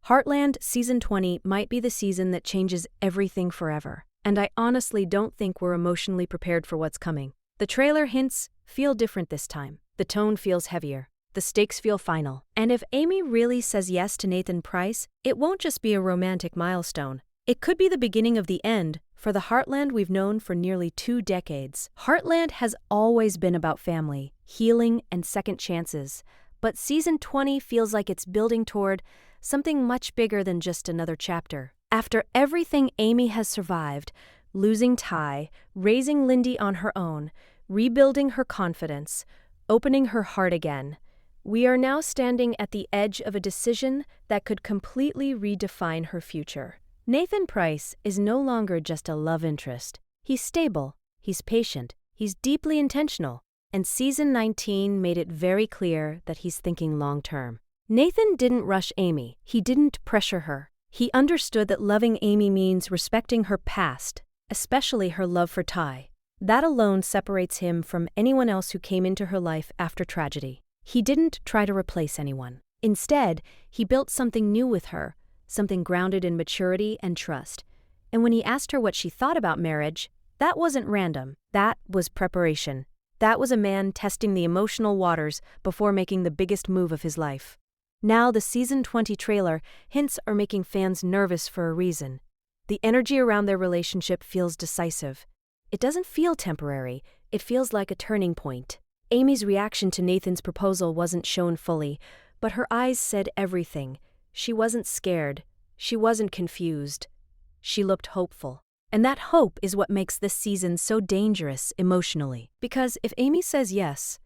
Heartland Season 20 might be the season that changes everything forever, and I honestly don't think we're emotionally prepared for what's coming. The trailer hints feel different this time. The tone feels heavier. The stakes feel final. And if Amy really says yes to Nathan Pryce, it won't just be a romantic milestone. It could be the beginning of the end for the Heartland we've known for nearly 2 decades. Heartland has always been about family, healing, and second chances. But Season 20 feels like it's building toward something much bigger than just another chapter. After everything Amy has survived, losing Ty, raising Lindy on her own, rebuilding her confidence, opening her heart again, we are now standing at the edge of a decision that could completely redefine her future. Nathan Pryce is no longer just a love interest. He's stable, he's patient, he's deeply intentional, and Season 19 made it very clear that he's thinking long-term. Nathan didn't rush Amy. He didn't pressure her. He understood that loving Amy means respecting her past, especially her love for Ty. That alone separates him from anyone else who came into her life after tragedy. He didn't try to replace anyone. Instead, he built something new with her, something grounded in maturity and trust. And when he asked her what she thought about marriage, that wasn't random. That was preparation. That was a man testing the emotional waters before making the biggest move of his life. Now the Season 20 trailer hints are making fans nervous for a reason. The energy around their relationship feels decisive. It doesn't feel temporary, it feels like a turning point. Amy's reaction to Nathan's proposal wasn't shown fully, but her eyes said everything. She wasn't scared. She wasn't confused. She looked hopeful. And that hope is what makes this season so dangerous emotionally. Because if Amy says yes,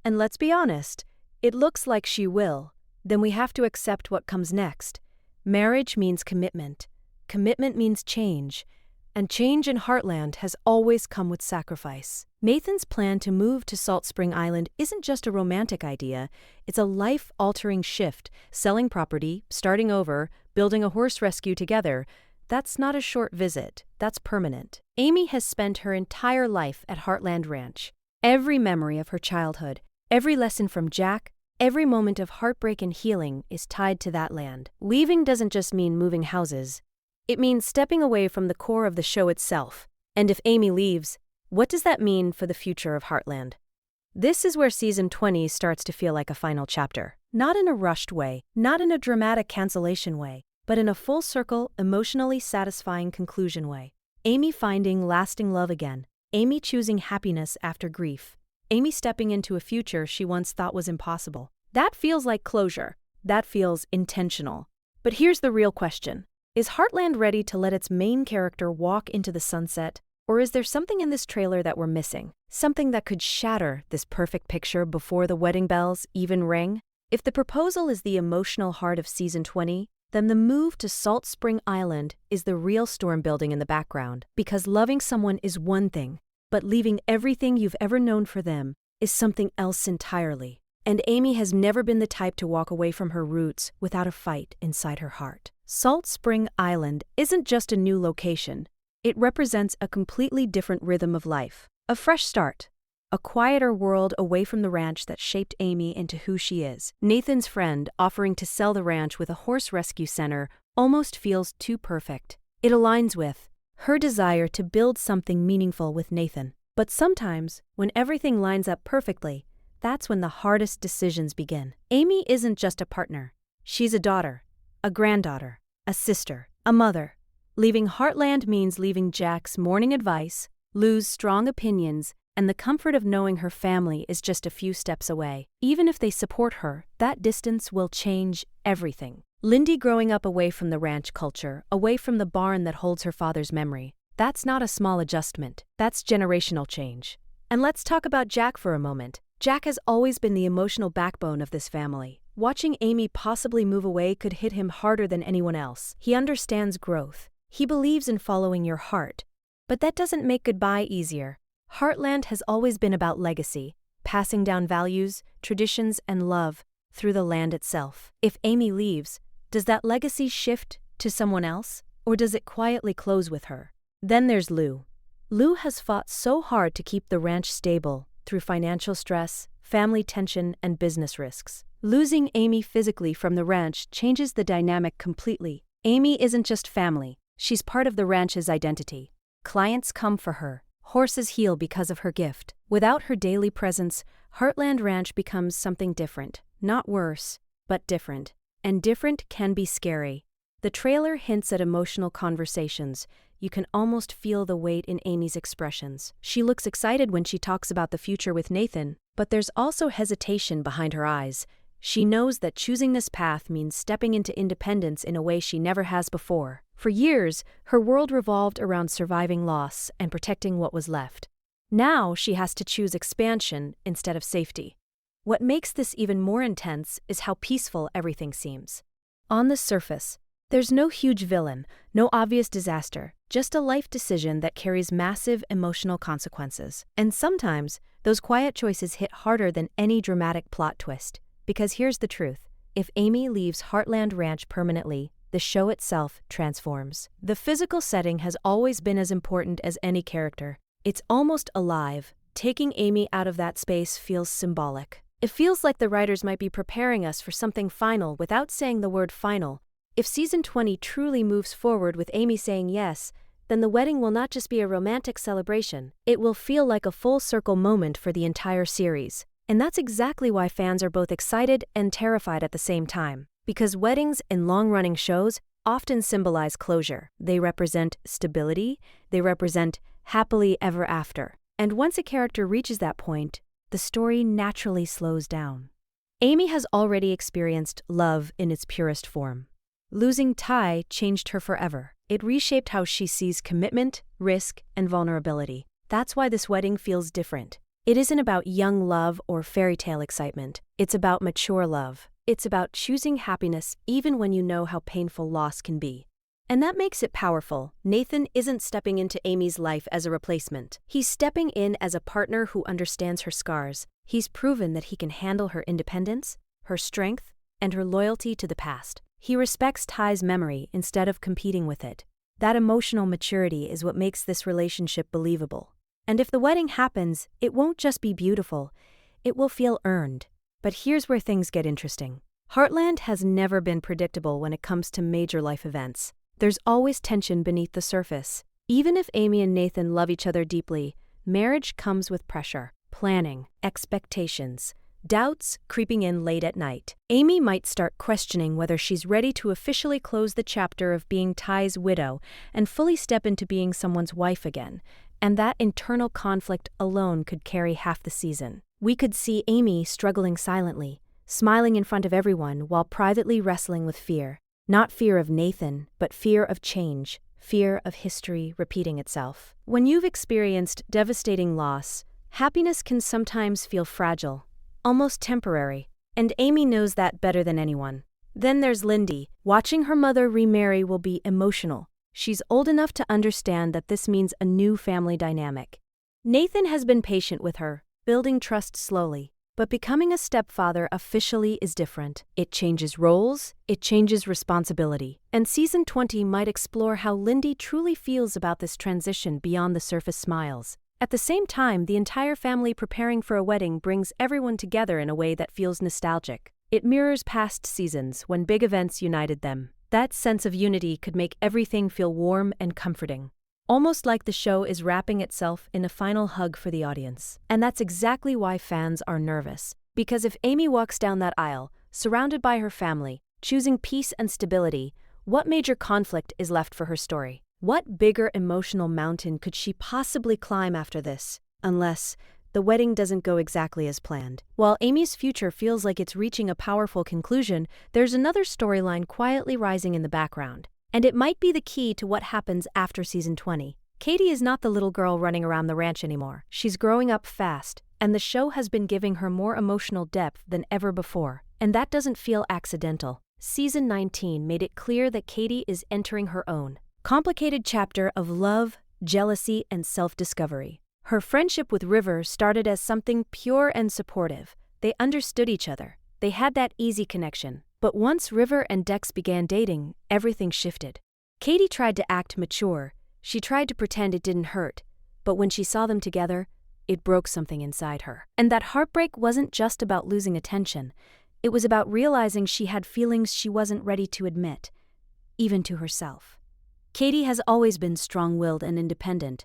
and let's be honest, it looks like she will, then we have to accept what comes next. Marriage means commitment. Commitment means change. And change in Heartland has always come with sacrifice. Nathan's plan to move to Salt Spring Island isn't just a romantic idea, it's a life-altering shift, selling property, starting over, building a horse rescue together. That's not a short visit, that's permanent. Amy has spent her entire life at Heartland Ranch. Every memory of her childhood, every lesson from Jack, every moment of heartbreak and healing is tied to that land. Leaving doesn't just mean moving houses. It means stepping away from the core of the show itself. And if Amy leaves, what does that mean for the future of Heartland? This is where Season 20 starts to feel like a final chapter. Not in a rushed way, not in a dramatic cancellation way, but in a full-circle, emotionally satisfying conclusion way. Amy finding lasting love again. Amy choosing happiness after grief. Amy stepping into a future she once thought was impossible. That feels like closure. That feels intentional. But here's the real question. Is Heartland ready to let its main character walk into the sunset? Or is there something in this trailer that we're missing? Something that could shatter this perfect picture before the wedding bells even ring? If the proposal is the emotional heart of Season 20, then the move to Salt Spring Island is the real storm building in the background. Because loving someone is one thing, but leaving everything you've ever known for them is something else entirely. And Amy has never been the type to walk away from her roots without a fight inside her heart. Salt Spring Island isn't just a new location. It represents a completely different rhythm of life. A fresh start. A quieter world away from the ranch that shaped Amy into who she is. Nathan's friend offering to sell the ranch with a horse rescue center almost feels too perfect. It aligns with her desire to build something meaningful with Nathan. But sometimes, when everything lines up perfectly, that's when the hardest decisions begin. Amy isn't just a partner. She's a daughter, a granddaughter, a sister, a mother. Leaving Heartland means leaving Jack's morning advice, Lou's strong opinions, and the comfort of knowing her family is just a few steps away. Even if they support her, that distance will change everything. Lindy growing up away from the ranch culture, away from the barn that holds her father's memory. That's not a small adjustment. That's generational change. And let's talk about Jack for a moment. Jack has always been the emotional backbone of this family. Watching Amy possibly move away could hit him harder than anyone else. He understands growth. He believes in following your heart. But that doesn't make goodbye easier. Heartland has always been about legacy, passing down values, traditions, and love through the land itself. If Amy leaves, does that legacy shift to someone else, or does it quietly close with her? Then there's Lou. Lou has fought so hard to keep the ranch stable through financial stress, family tension, and business risks. Losing Amy physically from the ranch changes the dynamic completely. Amy isn't just family, she's part of the ranch's identity. Clients come for her, horses heal because of her gift. Without her daily presence, Heartland Ranch becomes something different. Not worse, but different. And different can be scary. The trailer hints at emotional conversations. You can almost feel the weight in Amy's expressions. She looks excited when she talks about the future with Nathan, but there's also hesitation behind her eyes. She knows that choosing this path means stepping into independence in a way she never has before. For years, her world revolved around surviving loss and protecting what was left. Now she has to choose expansion instead of safety. What makes this even more intense is how peaceful everything seems. On the surface, there's no huge villain, no obvious disaster, just a life decision that carries massive emotional consequences. And sometimes, those quiet choices hit harder than any dramatic plot twist. Because here's the truth, if Amy leaves Heartland Ranch permanently, the show itself transforms. The physical setting has always been as important as any character. It's almost alive. Taking Amy out of that space feels symbolic. It feels like the writers might be preparing us for something final without saying the word final. If season 20 truly moves forward with Amy saying yes, then the wedding will not just be a romantic celebration, it will feel like a full-circle moment for the entire series. And that's exactly why fans are both excited and terrified at the same time. Because weddings in long-running shows often symbolize closure. They represent stability, they represent happily ever after. And once a character reaches that point, the story naturally slows down. Amy has already experienced love in its purest form. Losing Ty changed her forever. It reshaped how she sees commitment, risk, and vulnerability. That's why this wedding feels different. It isn't about young love or fairy tale excitement. It's about mature love. It's about choosing happiness even when you know how painful loss can be. And that makes it powerful. Nathan isn't stepping into Amy's life as a replacement. He's stepping in as a partner who understands her scars. He's proven that he can handle her independence, her strength, and her loyalty to the past. He respects Ty's memory instead of competing with it. That emotional maturity is what makes this relationship believable. And if the wedding happens, it won't just be beautiful, it will feel earned. But here's where things get interesting. Heartland has never been predictable when it comes to major life events. There's always tension beneath the surface. Even if Amy and Nathan love each other deeply, marriage comes with pressure, planning, expectations, doubts creeping in late at night. Amy might start questioning whether she's ready to officially close the chapter of being Ty's widow and fully step into being someone's wife again. And that internal conflict alone could carry half the season. We could see Amy struggling silently, smiling in front of everyone while privately wrestling with fear. Not fear of Nathan, but fear of change, fear of history repeating itself. When you've experienced devastating loss, happiness can sometimes feel fragile, almost temporary, and Amy knows that better than anyone. Then there's Lindy. Watching her mother remarry will be emotional. She's old enough to understand that this means a new family dynamic. Nathan has been patient with her, building trust slowly. But becoming a stepfather officially is different. It changes roles, it changes responsibility. And season 20 might explore how Lindy truly feels about this transition beyond the surface smiles. At the same time, the entire family preparing for a wedding brings everyone together in a way that feels nostalgic. It mirrors past seasons when big events united them. That sense of unity could make everything feel warm and comforting. Almost like the show is wrapping itself in a final hug for the audience. And that's exactly why fans are nervous. Because if Amy walks down that aisle, surrounded by her family, choosing peace and stability, what major conflict is left for her story? What bigger emotional mountain could she possibly climb after this? Unless the wedding doesn't go exactly as planned. While Amy's future feels like it's reaching a powerful conclusion, there's another storyline quietly rising in the background. And it might be the key to what happens after season 20. Katie is not the little girl running around the ranch anymore. She's growing up fast, and the show has been giving her more emotional depth than ever before. And that doesn't feel accidental. Season 19 made it clear that Katie is entering her own complicated chapter of love, jealousy, and self-discovery. Her friendship with River started as something pure and supportive. They understood each other. They had that easy connection. But once River and Dex began dating, everything shifted. Katie tried to act mature. She tried to pretend it didn't hurt. But when she saw them together, it broke something inside her. And that heartbreak wasn't just about losing attention. It was about realizing she had feelings she wasn't ready to admit, even to herself. Katie has always been strong-willed and independent,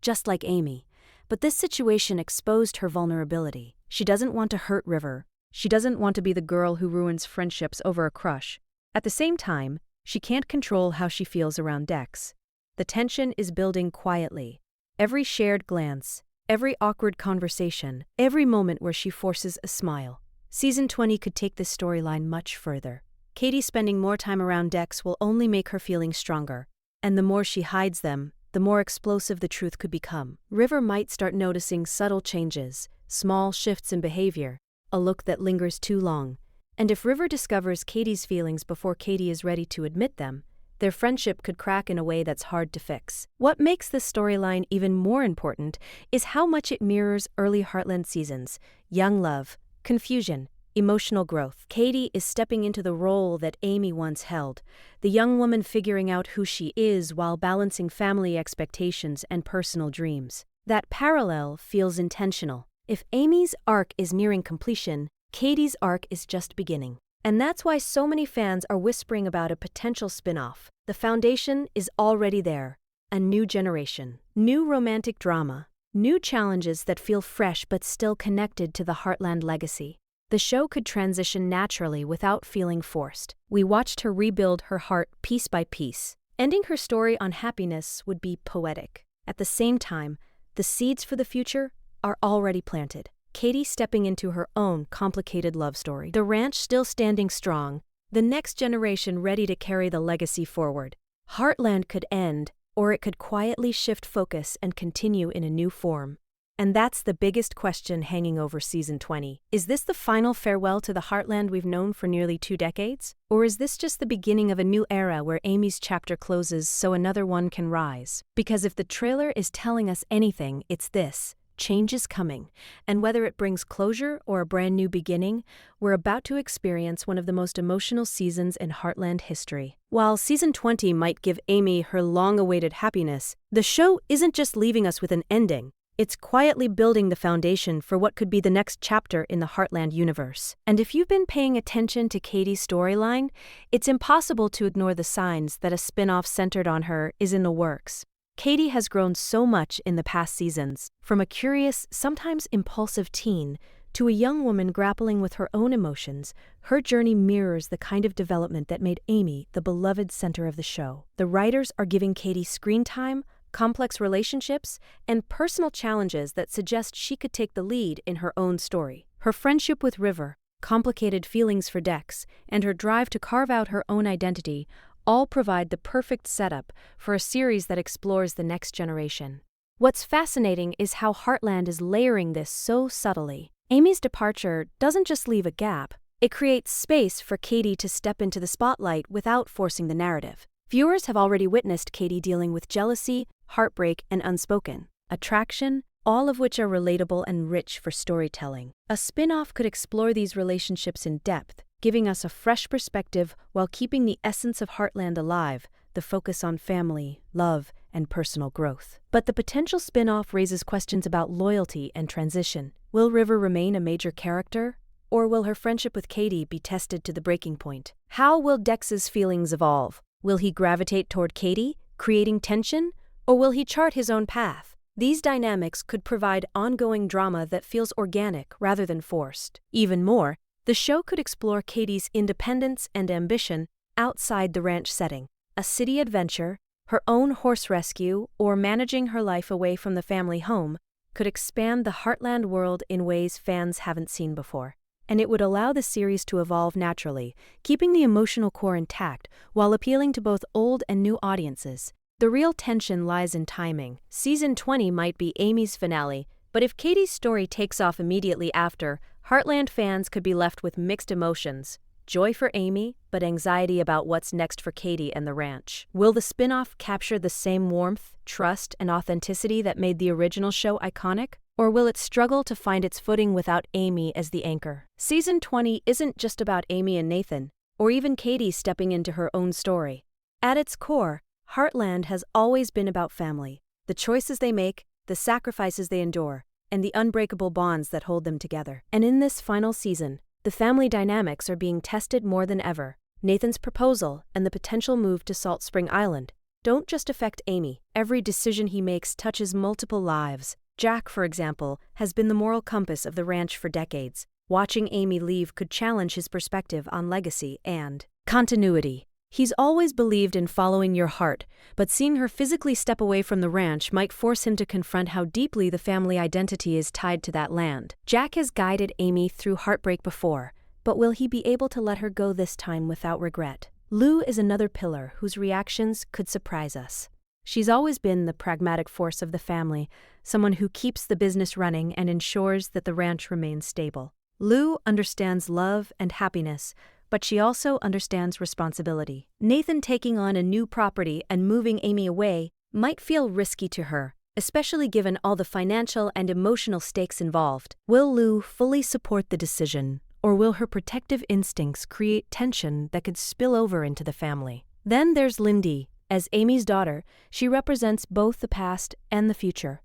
just like Amy, but this situation exposed her vulnerability. She doesn't want to hurt River. She doesn't want to be the girl who ruins friendships over a crush. At the same time, she can't control how she feels around Dex. The tension is building quietly. Every shared glance, every awkward conversation, every moment where she forces a smile. Season 20 could take this storyline much further. Katie spending more time around Dex will only make her feelings stronger, and the more she hides them, the more explosive the truth could become. River might start noticing subtle changes, small shifts in behavior, a look that lingers too long. And if River discovers Katie's feelings before Katie is ready to admit them, their friendship could crack in a way that's hard to fix. What makes this storyline even more important is how much it mirrors early Heartland seasons: young love, confusion, emotional growth. Katie is stepping into the role that Amy once held, the young woman figuring out who she is while balancing family expectations and personal dreams. That parallel feels intentional. If Amy's arc is nearing completion, Katie's arc is just beginning. And that's why so many fans are whispering about a potential spin-off. The foundation is already there. A new generation, new romantic drama, new challenges that feel fresh but still connected to the Heartland legacy. The show could transition naturally without feeling forced. We watched her rebuild her heart piece by piece. Ending her story on happiness would be poetic. At the same time, the seeds for the future are already planted. Katie stepping into her own complicated love story. The ranch still standing strong, the next generation ready to carry the legacy forward. Heartland could end, or it could quietly shift focus and continue in a new form. And that's the biggest question hanging over Season 20. Is this the final farewell to the Heartland we've known for nearly 2 decades? Or is this just the beginning of a new era where Amy's chapter closes so another one can rise? Because if the trailer is telling us anything, it's this: change is coming, and whether it brings closure or a brand new beginning, we're about to experience one of the most emotional seasons in Heartland history. While Season 20 might give Amy her long-awaited happiness, the show isn't just leaving us with an ending. It's quietly building the foundation for what could be the next chapter in the Heartland universe. And if you've been paying attention to Katie's storyline, it's impossible to ignore the signs that a spin-off centered on her is in the works. Katie has grown so much in the past seasons, from a curious, sometimes impulsive teen to a young woman grappling with her own emotions. Her journey mirrors the kind of development that made Amy the beloved center of the show. The writers are giving Katie screen time, complex relationships, and personal challenges that suggest she could take the lead in her own story. Her friendship with River, complicated feelings for Dex, and her drive to carve out her own identity all provide the perfect setup for a series that explores the next generation. What's fascinating is how Heartland is layering this so subtly. Amy's departure doesn't just leave a gap, it creates space for Katie to step into the spotlight without forcing the narrative. Viewers have already witnessed Katie dealing with jealousy, heartbreak, and unspoken attraction, all of which are relatable and rich for storytelling. A spin-off could explore these relationships in depth, giving us a fresh perspective while keeping the essence of Heartland alive, the focus on family, love, and personal growth. But the potential spin-off raises questions about loyalty and transition. Will River remain a major character? Or will her friendship with Katie be tested to the breaking point? How will Dex's feelings evolve? Will he gravitate toward Katie, creating tension? Or will he chart his own path? These dynamics could provide ongoing drama that feels organic rather than forced. Even more, the show could explore Katie's independence and ambition outside the ranch setting. A city adventure, her own horse rescue, or managing her life away from the family home could expand the Heartland world in ways fans haven't seen before. And it would allow the series to evolve naturally, keeping the emotional core intact while appealing to both old and new audiences. The real tension lies in timing. Season 20 might be Amy's finale, but if Katie's story takes off immediately after, Heartland fans could be left with mixed emotions. Joy for Amy, but anxiety about what's next for Katie and the ranch. Will the spin-off capture the same warmth, trust, and authenticity that made the original show iconic? Or will it struggle to find its footing without Amy as the anchor? Season 20 isn't just about Amy and Nathan, or even Katie stepping into her own story. At its core, Heartland has always been about family, the choices they make, the sacrifices they endure, and the unbreakable bonds that hold them together. And in this final season, The family dynamics are being tested more than ever. Nathan's proposal and the potential move to Salt Spring Island don't just affect Amy. Every decision he makes touches multiple lives. Jack, for example, has been the moral compass of the ranch for decades. Watching Amy leave could challenge his perspective on legacy and continuity. He's always believed in following your heart, but seeing her physically step away from the ranch might force him to confront how deeply the family identity is tied to that land. Jack has guided Amy through heartbreak before, but will he be able to let her go this time without regret? Lou is another pillar whose reactions could surprise us. She's always been the pragmatic force of the family, someone who keeps the business running and ensures that the ranch remains stable. Lou understands love and happiness, but she also understands responsibility. Nathan taking on a new property and moving Amy away might feel risky to her, especially given all the financial and emotional stakes involved. Will Lou fully support the decision, or will her protective instincts create tension that could spill over into the family? Then there's Lindy. As Amy's daughter, she represents both the past and the future.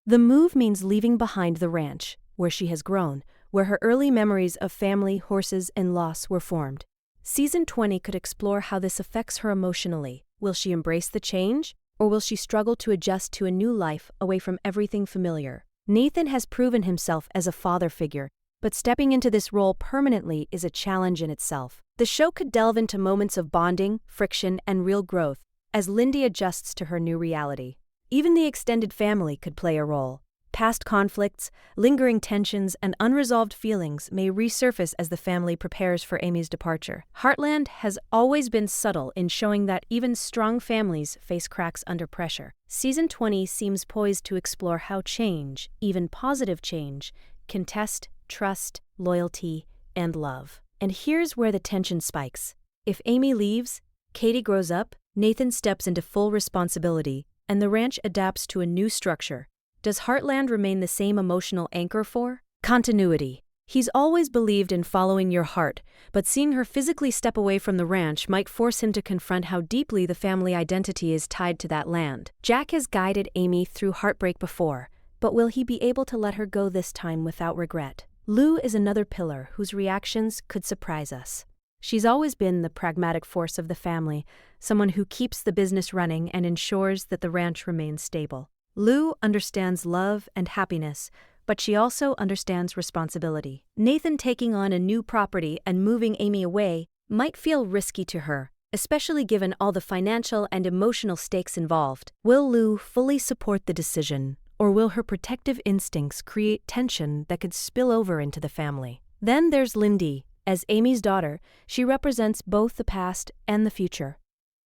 The move means leaving behind the ranch, where she has grown, where her early memories of family, horses, and loss were formed. Season 20 could explore how this affects her emotionally. Will she embrace the change, or will she struggle to adjust to a new life away from everything familiar? Nathan has proven himself as a father figure, but stepping into this role permanently is a challenge in itself. The show could delve into moments of bonding, friction, and real growth as Lindy adjusts to her new reality. Even the extended family could play a role. Past conflicts, lingering tensions, and unresolved feelings may resurface as the family prepares for Amy's departure. Heartland has always been subtle in showing that even strong families face cracks under pressure. Season 20 seems poised to explore how change, even positive change, can test trust, loyalty, and love. And here's where the tension spikes. If Amy leaves, Katie grows up, Nathan steps into full responsibility, and the ranch adapts to a new structure. Does Heartland remain the same emotional anchor for continuity? He's always believed in following your heart, but seeing her physically step away from the ranch might force him to confront how deeply the family identity is tied to that land. Jack has guided Amy through heartbreak before, but will he be able to let her go this time without regret? Lou is another pillar whose reactions could surprise us. She's always been the pragmatic force of the family, someone who keeps the business running and ensures that the ranch remains stable. Lou understands love and happiness, but she also understands responsibility. Nathan taking on a new property and moving Amy away might feel risky to her, especially given all the financial and emotional stakes involved. Will Lou fully support the decision, or will her protective instincts create tension that could spill over into the family? Then there's Lindy. As Amy's daughter, she represents both the past and the future.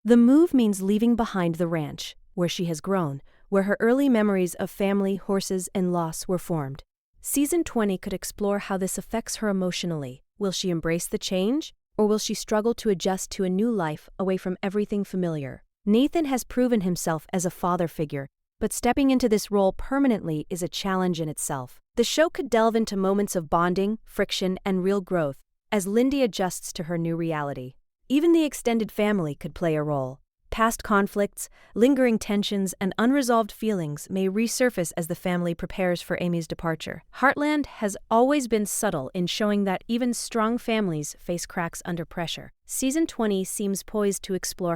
The move means leaving behind the ranch, where she has grown, where her early memories of family, horses, and loss were formed. Season 20 could explore how this affects her emotionally. Will she embrace the change, or will she struggle to adjust to a new life away from everything familiar? Nathan has proven himself as a father figure, but stepping into this role permanently is a challenge in itself. The show could delve into moments of bonding, friction, and real growth as Lindy adjusts to her new reality. Even the extended family could play a role. Past conflicts, lingering tensions, and unresolved feelings may resurface as the family prepares for Amy's departure. Heartland has always been subtle in showing that even strong families face cracks under pressure. Season 20 seems poised to explore